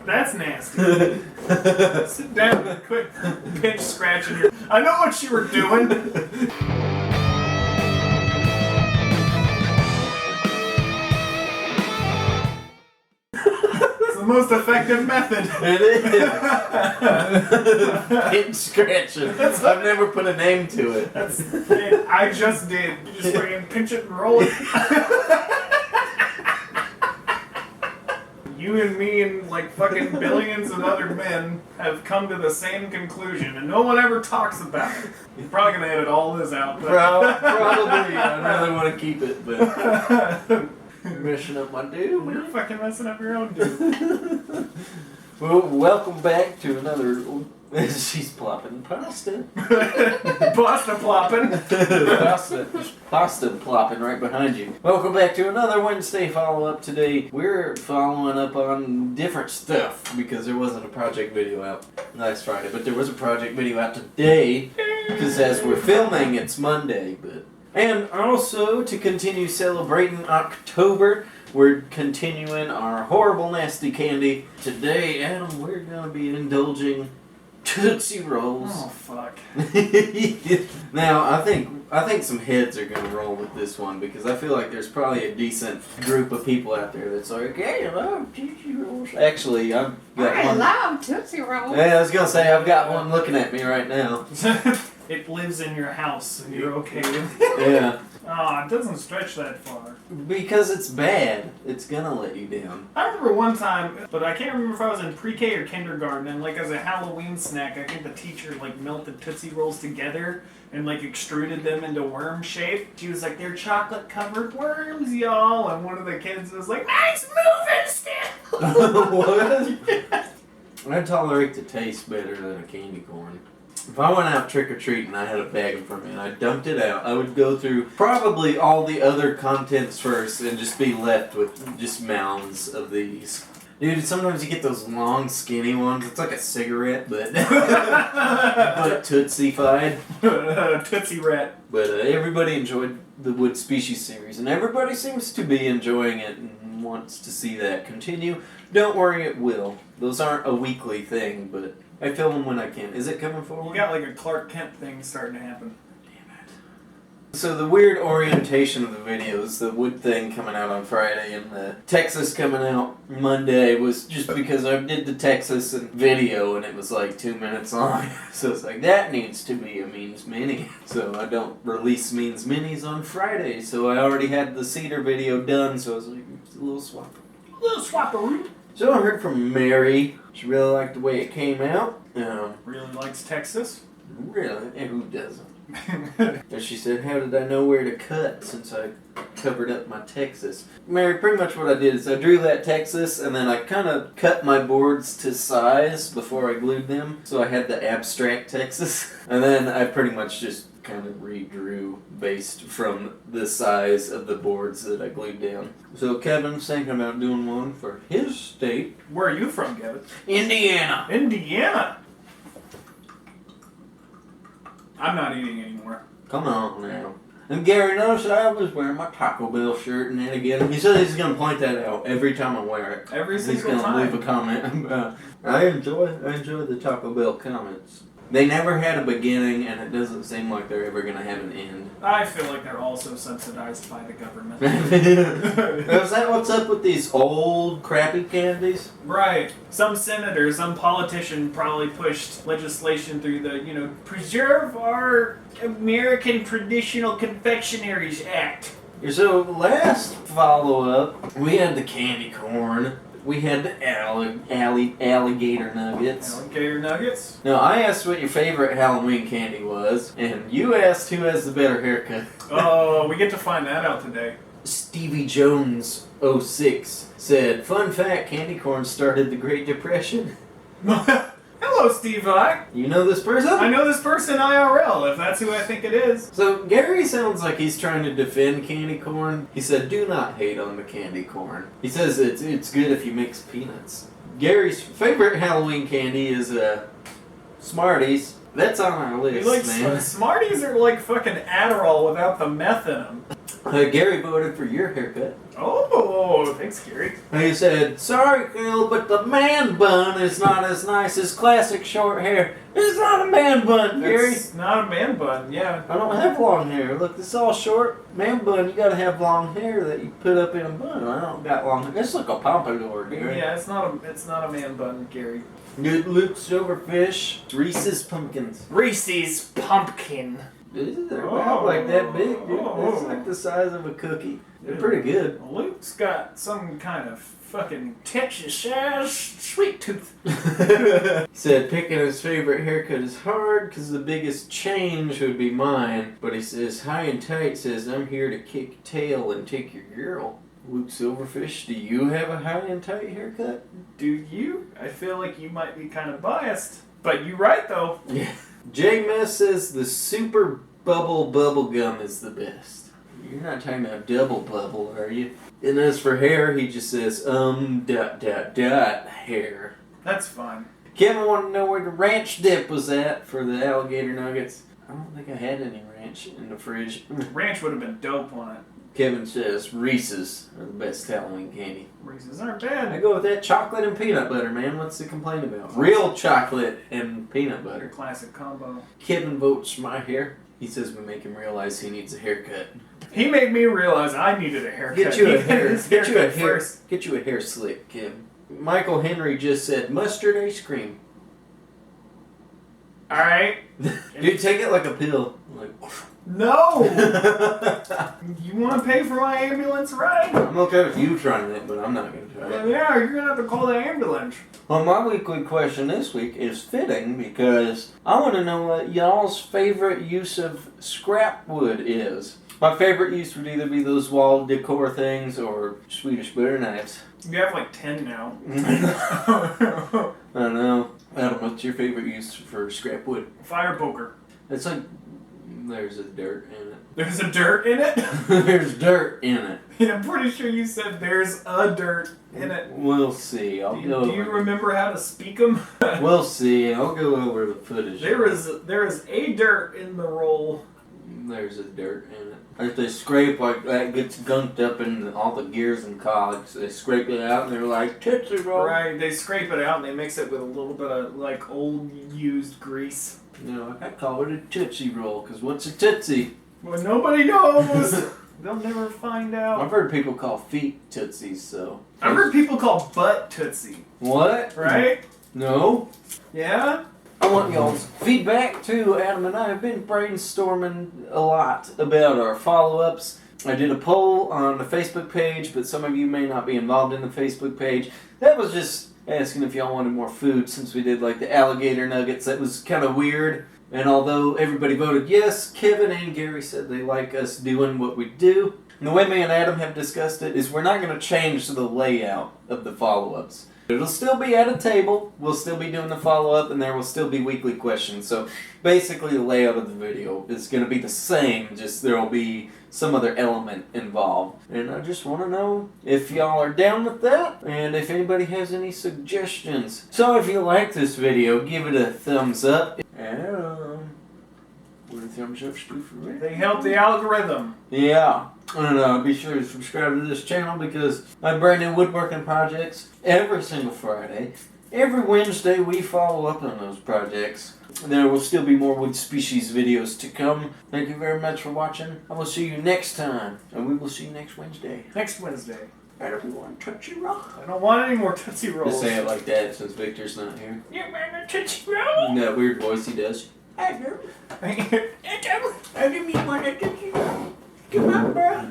That's nasty. Sit down and quit pinch scratching your... I know what you were doing. It's the most effective method. It is. Pinch scratching. I've never put a name to it. I just did. You just fucking pinch it and roll it. You and me and like fucking billions of other men have come to the same conclusion, and no one ever talks about it. You're probably gonna edit all this out. But... Probably. I really want to keep it, but you're messing up my dude. You're fucking messing up your own dude. Well, welcome back to another. She's plopping pasta. Pasta plopping. Pasta plopping right behind you. Welcome back to another Wednesday follow-up. Today we're following up on different stuff because there wasn't a project video out last Friday, but there was a project video out today because as we're filming it's Monday. And also to continue celebrating October, we're continuing our horrible nasty candy. Today, Adam, we're going to be indulging Tootsie Rolls. Oh fuck. Now, I think some heads are going to roll with this one because I feel like there's probably a decent group of people out there that's like, hey, I love Tootsie Rolls. Actually, I've got one. I love Tootsie Rolls. Yeah, I was going to say, I've got one looking at me right now. It lives in your house and you're okay with it. Yeah. Oh, it doesn't stretch that far. Because it's bad. It's gonna let you down. I remember one time, but I can't remember if I was in pre-K or kindergarten, and like as a Halloween snack, I think the teacher like melted Tootsie Rolls together and like extruded them into worm shape. She was like, they're chocolate covered worms, y'all. And one of the kids was like, nice moving still. What? I tolerate the taste better than a candy corn. If I went out trick-or-treating and I had a bag in front of me and I dumped it out, I would go through probably all the other contents first and just be left with just mounds of these. Dude, sometimes you get those long, skinny ones. It's like a cigarette, but but Tootsie-fied. Tootsie Rat. But everybody enjoyed the Wood Species series, and everybody seems to be enjoying it and wants to see that continue. Don't worry, it will. Those aren't a weekly thing, but I film them when I can. Is it coming forward? You got like a Clark Kent thing starting to happen. Damn it. So the weird orientation of the videos, the Wood thing coming out on Friday and the Texas coming out Monday was just because I did the Texas video and it was like 2 minutes long. So it's like, that needs to be a Means Mini. So I don't release Means Minis on Friday. So I already had the Cedar video done, so I was like, it's a little swap. A little swapperoo. So I heard from Mary. She really liked the way it came out. Really likes Texas. Really? And who doesn't? And she said, how did I know where to cut since I covered up my Texas? Mary, pretty much what I did is I drew that Texas and then I kind of cut my boards to size before I glued them. So I had the abstract Texas. And then I pretty much just kind of redrew based from the size of the boards that I glued down. So Kevin's thinking about doing one for his state. Where are you from, Kevin? Indiana. Indiana. I'm not eating anymore. Come on now. And Gary noticed I was wearing my Taco Bell shirt and then again. He said he's going to point that out every time I wear it. Every He's single going to time. leave a comment. I enjoy the Taco Bell comments. They never had a beginning, and it doesn't seem like they're ever going to have an end. I feel like they're also subsidized by the government. Is that what's up with these old, crappy candies? Right. Some senator, some politician probably pushed legislation through the, Preserve Our American Traditional Confectionaries Act. So, last follow-up, we had the candy corn. We had the alligator nuggets. Alligator nuggets? Now, I asked what your favorite Halloween candy was, and you asked who has the better haircut. Oh, we get to find that out today. Stevie Jones 06 said, fun fact, candy corn started the Great Depression. Hello, Steve I. You know this person? I know this person IRL, if that's who I think it is. So, Gary sounds like he's trying to defend candy corn. He said, do not hate on the candy corn. He says it's good if you mix peanuts. Gary's favorite Halloween candy is Smarties. That's on our list, man. Smarties are like fucking Adderall without the meth in them. Gary voted for your haircut. Oh, thanks, Gary. He said, "Sorry, Phil, but the man bun is not as nice as classic short hair." It's not a man bun, Gary. It's not a man bun, yeah. I don't have long hair. Look, this is all short. Man bun, you gotta have long hair that you put up in a bun. I don't got long hair. It's like a pompadour, Gary. Yeah, it's not a man bun, Gary. Good Luke Silverfish. Reese's Pumpkins. Reese's pumpkin. They're about like that big, dude. It's like the size of a cookie. They're pretty good. Luke's got some kind of fucking Texas sweet tooth. He said picking his favorite haircut is hard because the biggest change would be mine. But he says High and Tight says I'm here to kick tail and take your girl. Luke Silverfish, do you have a High and Tight haircut? Do you? I feel like you might be kind of biased. But you're right, though. Yeah. J Mess says the super bubble gum is the best. You're not talking about double bubble, are you? And as for hair, he just says, hair. That's fine. Kevin wanted to know where the ranch dip was at for the alligator nuggets. I don't think I had any ranch in the fridge. Ranch would have been dope on it. Kevin says Reese's are the best Halloween candy. Reese's aren't bad. I go with that chocolate and peanut butter, man. What's the complaint about? Real chocolate and peanut butter. Classic combo. Kevin votes my hair. He says we make him realize he needs a haircut. He made me realize I needed a haircut. Get you a He hair. did his Get you a haircut hair. first. Get you a hair slick, Kim. Michael Henry just said mustard ice cream. All right. Dude, take it like a pill. Like. No. You want to pay for my ambulance ride? I'm okay with you trying it, but I'm not going to try it. Yeah, you're gonna have to call the ambulance. Well, my weekly question this week is fitting because I want to know what y'all's favorite use of scrap wood is. My favorite use would either be those wall decor things or Swedish butter knives. You have like 10 now. I don't know. Adam, what's your favorite use for scrap wood? Fire poker. It's like there's a dirt in it. There's a dirt in it? There's dirt in it. Yeah, I'm pretty sure you said there's a dirt in it. We'll see. I'll go. Do you remember how to speak them? We'll see. I'll go over the footage. There is a dirt in the roll. There's a dirt in it. If they scrape like that, gets gunked up in all the gears and cogs. They scrape it out and they're like Tootsie Roll. Right, they scrape it out and they mix it with a little bit of like old used grease. You know, I call it a Tootsie Roll because what's a Tootsie? Well, nobody knows. They'll never find out. I've heard people call feet Tootsies, so. I've heard people call butt Tootsie. What? Right? No. Yeah? I want y'all's feedback too. Adam and I have been brainstorming a lot about our follow-ups. I did a poll on the Facebook page, but some of you may not be involved in the Facebook page. That was just asking if y'all wanted more food since we did like the alligator nuggets. That was kind of weird. And although everybody voted yes, Kevin and Gary said they like us doing what we do. And the way me and Adam have discussed it is we're not going to change the layout of the follow-ups. It'll still be at a table, we'll still be doing the follow-up, and there will still be weekly questions. So basically the layout of the video is going to be the same, just there will be some other element involved. And I just want to know if y'all are down with that, and if anybody has any suggestions. So if you like this video, give it a thumbs up. And what do thumbs ups do for me? They help the algorithm. Yeah. And be sure to subscribe to this channel because my brand new woodworking projects every single Friday. Every Wednesday we follow up on those projects. There will still be more wood species videos to come. Thank you very much for watching. I will see you next time. And we will see you next Wednesday. Next Wednesday. I don't want Tootsie Roll. I don't want any more Tootsie Rolls. Just say it like that since Victor's not here. You want a Tootsie Roll? That weird voice he does. I do. I do. I do me want a Tootsie Roll. Come on, bro.